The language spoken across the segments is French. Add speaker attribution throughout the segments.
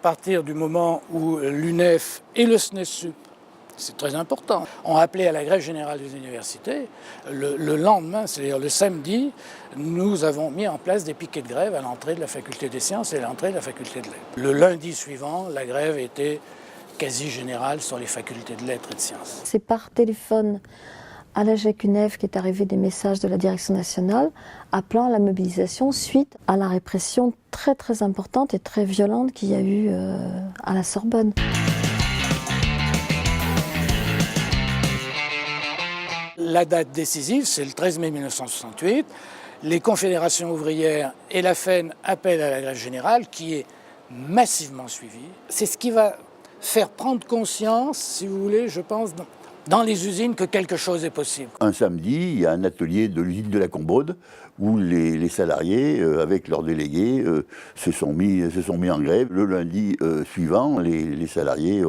Speaker 1: partir du moment où l'UNEF et le SNESUP, c'est très important, ont appelé à la grève générale des universités, le lendemain, c'est-à-dire le samedi, nous avons mis en place des piquets de grève à l'entrée de la faculté des sciences et à l'entrée de la faculté de lettres. Le lundi suivant, la grève était quasi générale sur les facultés de lettres et de sciences.
Speaker 2: C'est par téléphone à la GEC-UNEF qu'est arrivé des messages de la direction nationale appelant à la mobilisation suite à la répression très très importante et très violente qu'il y a eu à la Sorbonne.
Speaker 1: La date décisive, c'est le 13 mai 1968. Les confédérations ouvrières et la FEN appellent à la grève générale qui est massivement suivie. C'est ce qui va faire prendre conscience, si vous voulez, je pense, dans les usines que quelque chose est possible.
Speaker 3: Un samedi, il y a un atelier de l'usine de la Combaude où les salariés, avec leurs délégués, se sont mis en grève. Le lundi suivant, les salariés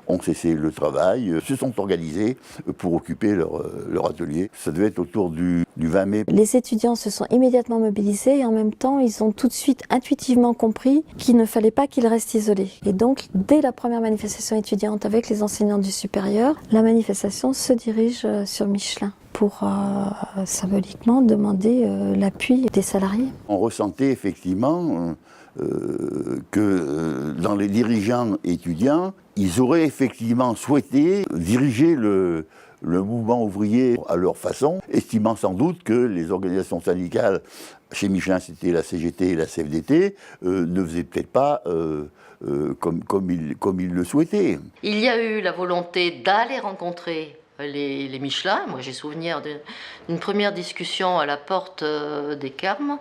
Speaker 3: ont cessé le travail, se sont organisés pour occuper leur atelier. Ça devait être autour du 20 mai.
Speaker 2: Les étudiants se sont immédiatement mobilisés et en même temps, ils ont tout de suite intuitivement compris qu'il ne fallait pas qu'ils restent isolés. Et donc, dès la première manifestation étudiante avec les enseignants du supérieur, la manifestation se dirige sur Michelin pour symboliquement demander l'appui des salariés.
Speaker 3: On ressentait effectivement que dans les dirigeants étudiants, ils auraient effectivement souhaité diriger le mouvement ouvrier à leur façon, estimant sans doute que les organisations syndicales, chez Michelin c'était la CGT et la CFDT, ne faisaient peut-être pas comme ils le souhaitaient.
Speaker 4: Il y a eu la volonté d'aller rencontrer les Michelin. Moi j'ai souvenir d'une première discussion à la porte des Carmes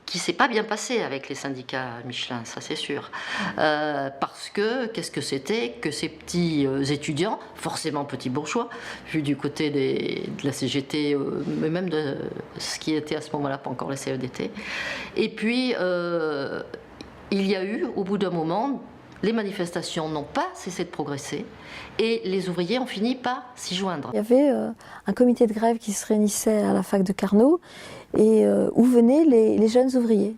Speaker 4: qui ne s'est pas bien passé avec les syndicats Michelin, ça c'est sûr. Parce que, qu'est-ce que c'était que ces petits étudiants, forcément petits bourgeois, vu du côté de la CGT, mais même de ce qui était à ce moment-là, pas encore la CFDT. Et puis, il y a eu, au bout d'un moment, les manifestations n'ont pas cessé de progresser et les ouvriers ont fini par s'y joindre.
Speaker 2: Il y avait un comité de grève qui se réunissait à la fac de Carnot et où venaient les jeunes ouvriers,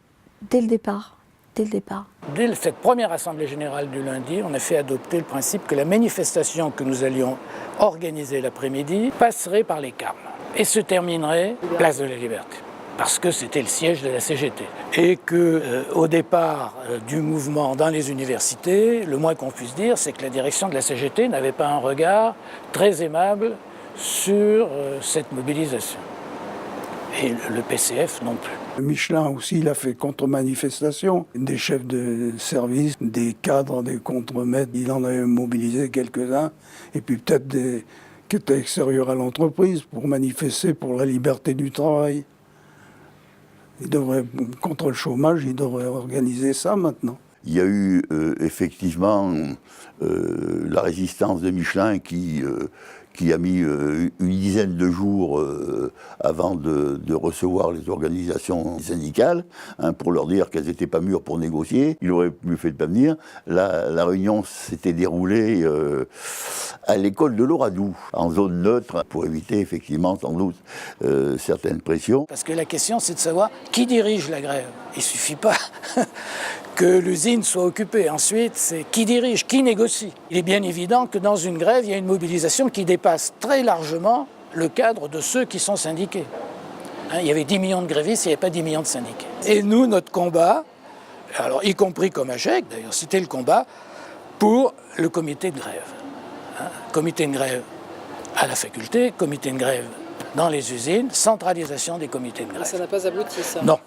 Speaker 2: dès le départ.
Speaker 1: Dès cette première assemblée générale du lundi, on a fait adopter le principe que la manifestation que nous allions organiser l'après-midi passerait par les Carmes et se terminerait place de la Liberté, parce que c'était le siège de la CGT. Et qu'au départ du mouvement dans les universités, le moins qu'on puisse dire, c'est que la direction de la CGT n'avait pas un regard très aimable sur cette mobilisation. Et le PCF non plus.
Speaker 5: Michelin aussi, il a fait contre-manifestation. Des chefs de service, des cadres, des contremaîtres, il en avait mobilisé quelques-uns. Et puis peut-être des qui étaient extérieurs à l'entreprise pour manifester pour la liberté du travail. Contre le chômage, il devrait organiser ça maintenant.
Speaker 3: Il y a eu effectivement la résistance de Michelin qui a mis une dizaine de jours avant de recevoir les organisations syndicales, pour leur dire qu'elles n'étaient pas mûres pour négocier. Il aurait mieux fait de ne pas venir. La réunion s'était déroulée à l'école de l'Oradou, en zone neutre, pour éviter effectivement sans doute certaines pressions.
Speaker 1: Parce que la question, c'est de savoir qui dirige la grève. Il ne suffit pas que l'usine soit occupée. Ensuite, c'est qui dirige, qui négocie. Il est bien évident que dans une grève, il y a une mobilisation qui dépasse très largement le cadre de ceux qui sont syndiqués. Il y avait 10 millions de grévistes, il n'y avait pas 10 millions de syndiqués. Et nous, notre combat, alors y compris comme à GEC d'ailleurs, c'était le combat pour le comité de grève. Comité de grève à la faculté, comité de grève dans les usines, centralisation des comités de grève.
Speaker 6: Ça n'a pas abouti, ça?
Speaker 1: Non.